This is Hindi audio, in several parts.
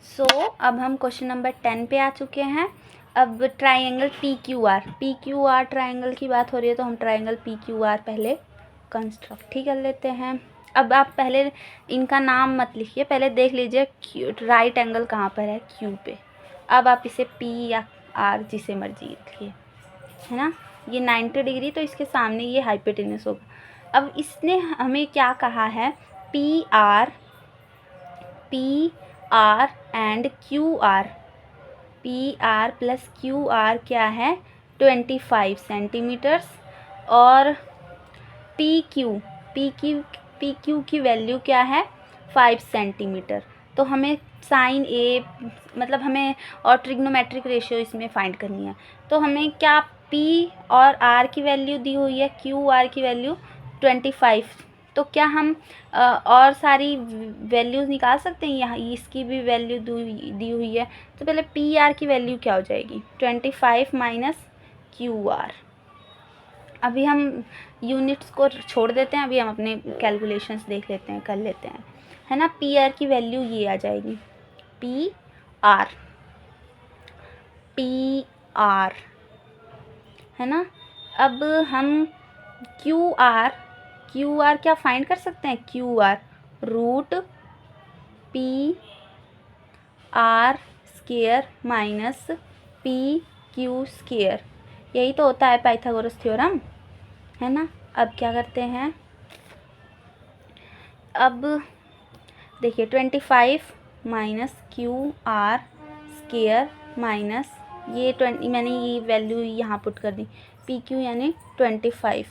अब हम क्वेश्चन नंबर 10 पे आ चुके हैं। अब ट्राइंगल PQR ट्राइंगल की बात हो रही है तो हम ट्राइंगल PQR पहले कंस्ट्रक्ट ही कर लेते हैं। अब आप पहले इनका नाम मत लिखिए, पहले देख लीजिए राइट एंगल कहाँ पर है, Q पे। अब आप इसे P या R जिसे मर्जी लिखिए, है ना। ये 90 डिग्री तो इसके सामने ये हाइपोटेनस होगा। अब इसने हमें क्या कहा है, PR and QR, PR plus QR क्या है 25 सेंटीमीटर्स, और PQ की वैल्यू क्या है 5 सेंटीमीटर। तो हमें साइन A मतलब हमें और ट्रिग्नोमेट्रिक रेशियो इसमें फाइंड करनी है। तो हमें क्या P और R की वैल्यू दी हुई है, QR की वैल्यू 25। तो क्या हम और सारी वैल्यूज़ निकाल सकते हैं, यहाँ इसकी भी वैल्यू दी हुई है। तो पहले PR की वैल्यू क्या हो जाएगी 25 माइनस QR। अभी हम यूनिट्स को छोड़ देते हैं, अभी हम अपने कैलकुलेशंस देख लेते हैं, कर लेते हैं, है ना। PR की वैल्यू ये आ जाएगी PR, है ना। अब हम QR क्या फाइंड कर सकते हैं, QR root PR square minus PQ square, यही तो होता है पाइथागोरस थ्योरम, है ना। अब क्या करते हैं, अब देखिए 25 माइनस QR स्क्वायर माइनस ये 20, मैंने ये वैल्यू यहाँ पुट कर दी, PQ यानी 25।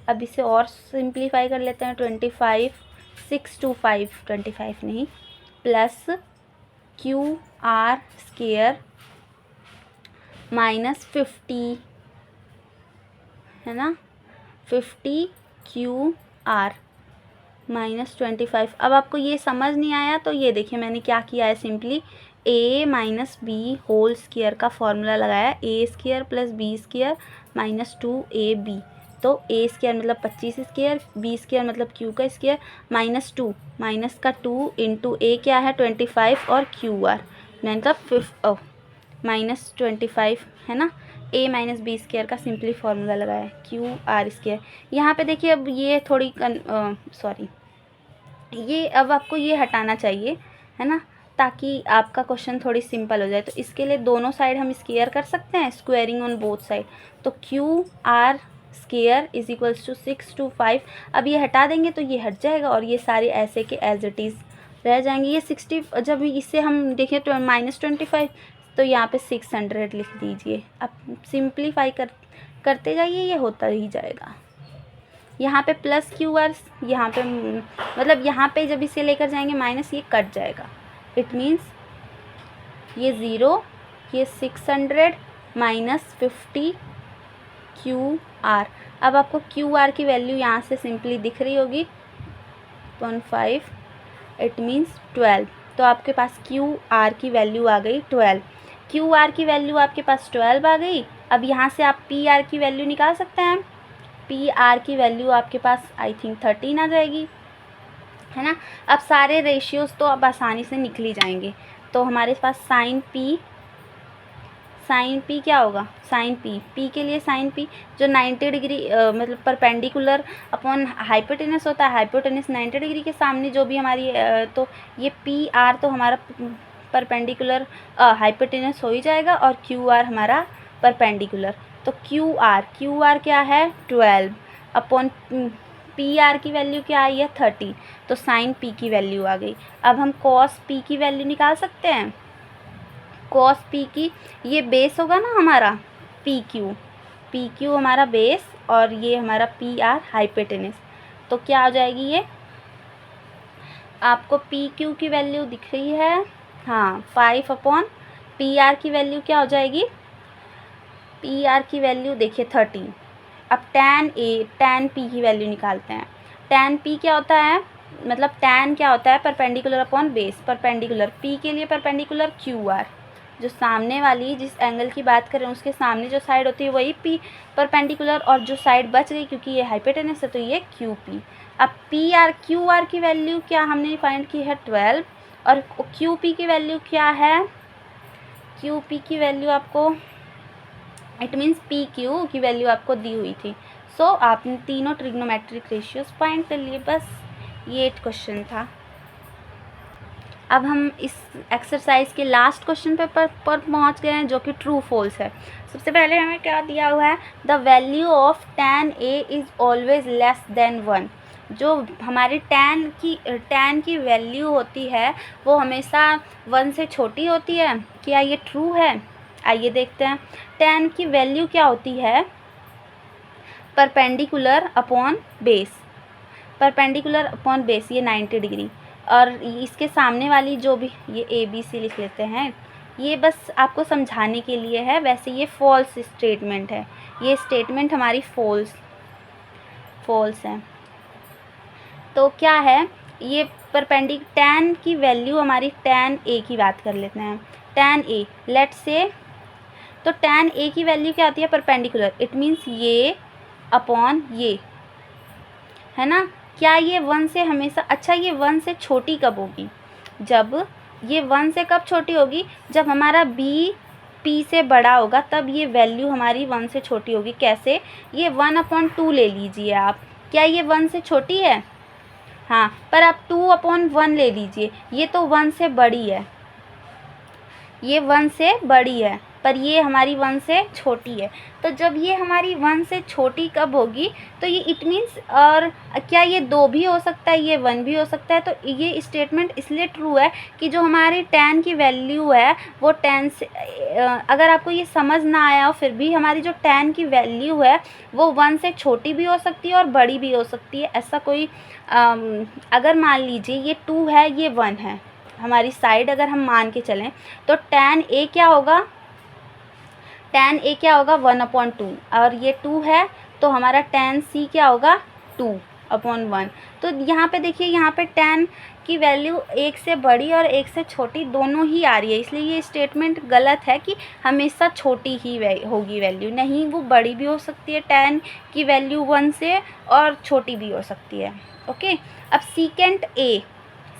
अब इसे और सिंप्लीफाई कर लेते हैं, 25 6 to 5 25 नहीं, प्लस QR स्क्वायर माइनस 50, है ना, 50 QR माइनस 25। अब आपको ये समझ नहीं आया तो ये देखिए मैंने क्या किया है, simply A minus B whole square का फॉर्मूला लगाया, A square plus B square minus 2AB। तो A स्क्वायर मतलब 25 स्क्वायर, B स्क्वायर मतलब Q का स्क्वायर, माइनस 2 माइनस का 2 इंटू A क्या है 25 और QR मतलब माइनस 25, है ना। A माइनस बी स्क्वायर का सिंपली फॉर्मूला लगाया QR स्क्वायर। यहाँ पे देखिए अब ये थोड़ी ये अब आपको ये हटाना चाहिए, है ना, ताकि आपका क्वेश्चन थोड़ी सिंपल हो जाए। तो इसके लिए दोनों साइड हम स्क्वायर कर सकते हैं, स्क्वायरिंग ऑन बोथ साइड। तो QR square is equals to 6 to 5। अब ये हटा देंगे तो ये हट जाएगा और ये सारे ऐसे के एज इट इज़ रह जाएंगे। ये 60, जब इससे हम देखें तो माइनस 25, तो यहाँ पे 600 लिख दीजिए। अब सिंप्लीफाई करते जाइए, ये होता ही जाएगा। यहाँ पे प्लस QR, यहाँ पे मतलब यहाँ पे जब इसे लेकर जाएंगे माइनस, ये कट जाएगा। इट मीन्स ये 0, ये 600 माइनस 50 QR। अब आपको QR की वैल्यू यहाँ से सिंपली दिख रही होगी 0.5, इट मीन्स 12। तो आपके पास QR की वैल्यू आ गई 12। QR की वैल्यू आपके पास 12 आ गई। अब यहाँ से आप PR की वैल्यू निकाल सकते हैं। PR की वैल्यू आपके पास आई थिंक 13 आ जाएगी, है ना। अब सारे रेशियोज़ तो अब आसानी से निकल ही जाएंगे। तो हमारे पास साइन P क्या होगा, साइन P के लिए साइन P जो 90 डिग्री मतलब परपेंडिकुलर अपॉन हाइपोटेनस होता है, हाइपोटेनस 90 डिग्री के सामने जो भी हमारी तो ये PR तो हमारा परपेंडिकुलर हाइपोटेनस हो ही जाएगा, और QR हमारा परपेंडिकुलर। तो QR क्या है 12 अपॉन PR की वैल्यू क्या आई है 30। तो साइन P की वैल्यू आ गई। अब हम कॉस P की वैल्यू निकाल सकते हैं। कॉस P की, ये बेस होगा ना हमारा PQ हमारा बेस, और ये हमारा PR हाइपोटेनस। तो क्या हो जाएगी, ये आपको PQ की वैल्यू दिख रही है, हाँ 5 अपॉन PR की वैल्यू क्या हो जाएगी, PR की वैल्यू देखिए 30। अब tan P की वैल्यू निकालते हैं। tan P क्या होता है, मतलब tan क्या होता है perpendicular upon base, perpendicular P के लिए परपेंडिकुलर QR, जो सामने वाली जिस एंगल की बात करें उसके सामने जो साइड होती है वही P परपेंडिकुलर, और जो साइड बच गई क्योंकि ये हाइपोटेनस है तो ये QP। अब QR की वैल्यू क्या हमने फाइंड की है 12, और क्यू पी की वैल्यू क्या है, क्यू पी की वैल्यू आपको, इट मीन्स पी क्यू की वैल्यू आपको दी हुई थी। सो आपने तीनों ट्रिग्नोमेट्रिक रेशियोज फाइंड कर लिए, बस ये क्वेश्चन था। अब हम इस एक्सरसाइज के लास्ट क्वेश्चन पर पहुंच गए हैं, जो कि ट्रू फॉल्स है। सबसे पहले हमें क्या दिया हुआ है, the value of tan a is always less than 1। जो हमारी tan की वैल्यू होती है वो हमेशा 1 से छोटी होती है। क्या ये ट्रू है? आइए देखते हैं। tan की वैल्यू क्या होती है, perpendicular upon base, perpendicular upon base ये 90 डिग्री। और इसके सामने वाली जो भी, ये ए बी सी लिख लेते हैं, ये बस आपको समझाने के लिए है, वैसे ये फॉल्स स्टेटमेंट है, ये स्टेटमेंट हमारी फॉल्स है। तो क्या है ये tan की वैल्यू हमारी tan a की बात कर लेते हैं। tan a लेट से, तो tan a की वैल्यू क्या आती है, परपेंडिकुलर, इट मीन्स ये अपॉन ये, है ना। क्या ये 1 से हमेशा, अच्छा ये 1 से छोटी कब होगी, जब ये 1 से कब छोटी होगी, जब हमारा b p से बड़ा होगा, तब ये वैल्यू हमारी 1 से छोटी होगी। कैसे, ये 1/2 ले लीजिए आप, क्या ये 1 से छोटी है? हाँ, पर आप 2/1 ले लीजिए, ये तो 1 से बड़ी है, ये 1 से बड़ी है, पर ये हमारी 1 से छोटी है। तो जब ये हमारी 1 से छोटी कब होगी, तो ये इट मीन्स, और क्या ये 2 भी हो सकता है, ये 1 भी हो सकता है। तो ये स्टेटमेंट इसलिए ट्रू है कि जो हमारी tan की वैल्यू है वो 10 से, अगर आपको ये समझ ना आया हो फिर भी, हमारी जो tan की वैल्यू है वो 1 से छोटी भी हो सकती है और बड़ी भी हो सकती है। ऐसा कोई अगर मान लीजिए ये 2 है, ये 1 है, हमारी साइड अगर हम मान के चलें, तो tan a क्या होगा, tan a क्या होगा 1/2, और ये 2 है तो हमारा tan c क्या होगा 2/1। तो यहाँ पे देखिए, यहाँ पे tan की वैल्यू 1 से बड़ी और 1 से छोटी दोनों ही आ रही है, इसलिए ये स्टेटमेंट गलत है कि हमेशा छोटी ही होगी वैल्यू। नहीं, वो बड़ी भी हो सकती है tan की वैल्यू 1 से, और छोटी भी हो सकती है। ओके, अब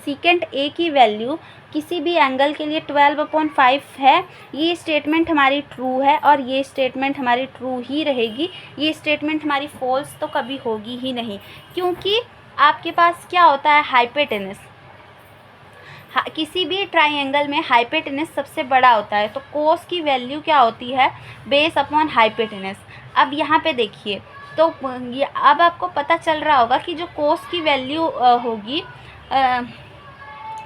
सीकेंट a की वैल्यू किसी भी एंगल के लिए 12/5 है। ये स्टेटमेंट हमारी ट्रू है और ये स्टेटमेंट हमारी ट्रू ही रहेगी। ये स्टेटमेंट हमारी फॉल्स तो कभी होगी ही नहीं, क्योंकि आपके पास क्या होता है, हाइपोटेनस, किसी भी ट्राइंगल में हाइपोटेनस सबसे बड़ा होता है। तो कोस की वैल्यू क्या होती है, बेस अपॉन हाइपोटेनस। अब यहाँ पे देखिए, तो ये अब आपको पता चल रहा होगा कि जो कोस की वैल्यू होगी,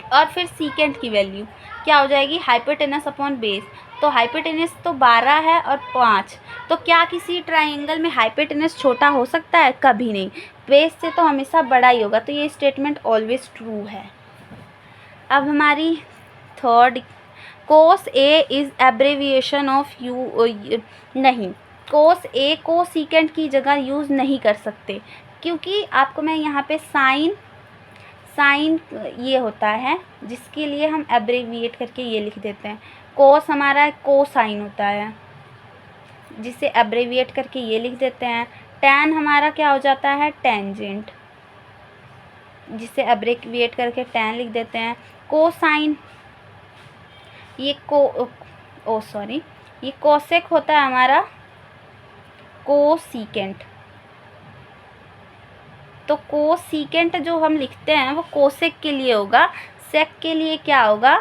और फिर सीकेंट की वैल्यू क्या हो जाएगी, हाइपोटेनस अपॉन बेस। तो हाइपोटेनस तो 12 है और 5, तो क्या किसी ट्राइंगल में हाइपोटेनस छोटा हो सकता है? कभी नहीं, बेस से तो हमेशा बड़ा ही होगा। तो ये स्टेटमेंट ऑलवेज ट्रू है। अब हमारी third, cos A is एब्रेविएशन of you, नहीं, कोस ए को सीकेंट की जगह यूज़ नहीं कर सकते, क्योंकि आपको मैं यहाँ पे साइन ये होता है, जिसके लिए हम एब्रेविएट करके ये लिख देते हैं। कोस हमारा कोसाइन होता है, जिसे एब्रेविएट करके ये लिख देते हैं। टैन हमारा क्या हो जाता है, टेंजेंट, जिसे एब्रेविएट करके टैन लिख देते हैं। कोसाइन, ये ये कोसेक होता है हमारा कोसीकेंट। तो कोसीकेंट जो हम लिखते हैं वो कोसेक के लिए होगा, सेक के लिए क्या होगा,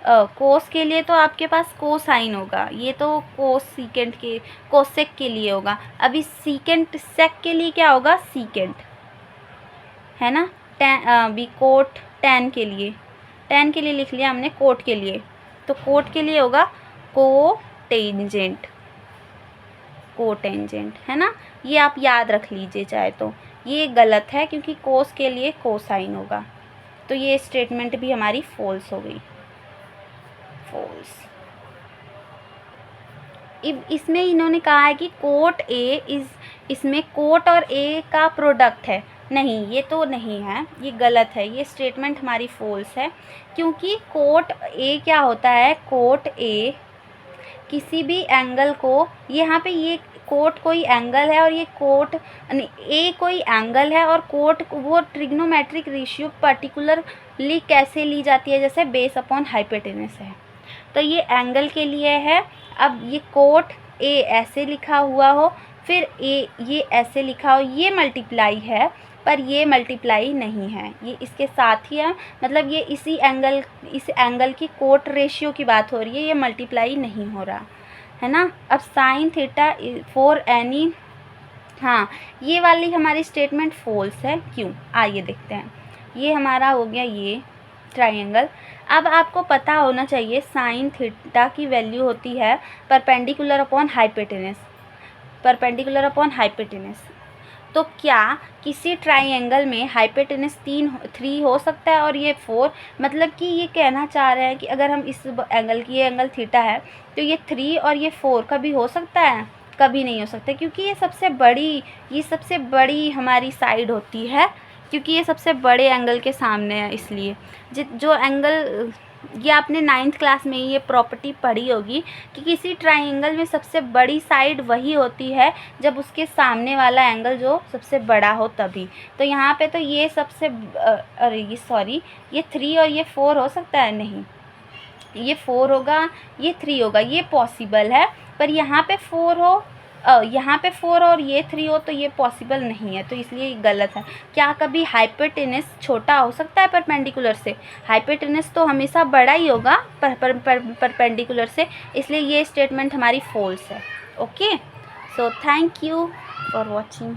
कोस के लिए तो आपके पास कोसाइन होगा, ये तो कोसीकेंट के कोसेक के लिए होगा। अभी सीकेंट सेक के लिए क्या होगा, सीकेंट, है ना। भी कोट टैन के लिए लिख लिया हमने, कोट के लिए, तो कोट के लिए होगा कोटेंजेंट, है ना। ये आप याद रख लीजिए चाहे तो। ये गलत है क्योंकि कोस के लिए कोसाइन होगा, तो ये स्टेटमेंट भी हमारी फॉल्स हो गई, फॉल्स। इसमें इन्होंने कहा है कि कोट ए इज़, इसमें कोट और ए का प्रोडक्ट है, नहीं, ये तो नहीं है, ये गलत है, ये स्टेटमेंट हमारी फॉल्स है। क्योंकि कोट ए क्या होता है, कोट ए किसी भी एंगल को, यहाँ पे ये कोट कोई एंगल है और ये कोट ए कोई एंगल है, और कोट वो ट्रिग्नोमेट्रिक रेशियो पर्टिकुलर ली कैसे ली जाती है, जैसे बेस अपॉन हाइपोटेनस है, तो ये एंगल के लिए है। अब ये कोट ए ऐसे लिखा हुआ हो, फिर ए ये ऐसे लिखा हो, ये मल्टीप्लाई है, पर ये मल्टीप्लाई नहीं है, ये इसके साथ ही है, मतलब ये इस एंगल की कोट रेशियो की बात हो रही है, ये मल्टीप्लाई नहीं हो रहा है ना। अब साइन थीटा फॉर एनी, हाँ ये वाली हमारी स्टेटमेंट फॉल्स है, क्यों, आइए देखते हैं। ये हमारा हो गया ये ट्राइंगल। अब आपको पता होना चाहिए साइन थीटा की वैल्यू होती है perpendicular upon hypotenuse, perpendicular upon hypotenuse. तो क्या किसी ट्राइंगल में हाइपोटेनस 3 हो सकता है और ये 4, मतलब कि ये कहना चाह रहे हैं कि अगर हम इस एंगल की, ये एंगल थीटा है, तो ये 3 और ये 4 कभी हो सकता है, कभी नहीं हो सकता, क्योंकि ये सबसे बड़ी हमारी साइड होती है, क्योंकि ये सबसे बड़े एंगल के सामने है, इसलिए जो एंगल, ये आपने 9th क्लास में ये प्रॉपर्टी पढ़ी होगी कि किसी ट्राइंगल में सबसे बड़ी साइड वही होती है जब उसके सामने वाला एंगल जो सबसे बड़ा हो तभी। तो यहाँ पे तो ये सबसे अरे ये सॉरी, ये 3 और ये 4 हो सकता है, नहीं, ये 4 होगा, ये 3 होगा, ये पॉसिबल है, पर यहाँ पे 4 हो, यहाँ पे 4 और ये 3 हो, तो ये पॉसिबल नहीं है, तो इसलिए ये गलत है। क्या कभी हाइपोटेनस छोटा हो सकता है परपेंडिकुलर से? हाइपोटेनस तो हमेशा बड़ा ही होगा परपेंडिकुलर से, इसलिए ये स्टेटमेंट हमारी फॉल्स है। Okay, so thank you for watching.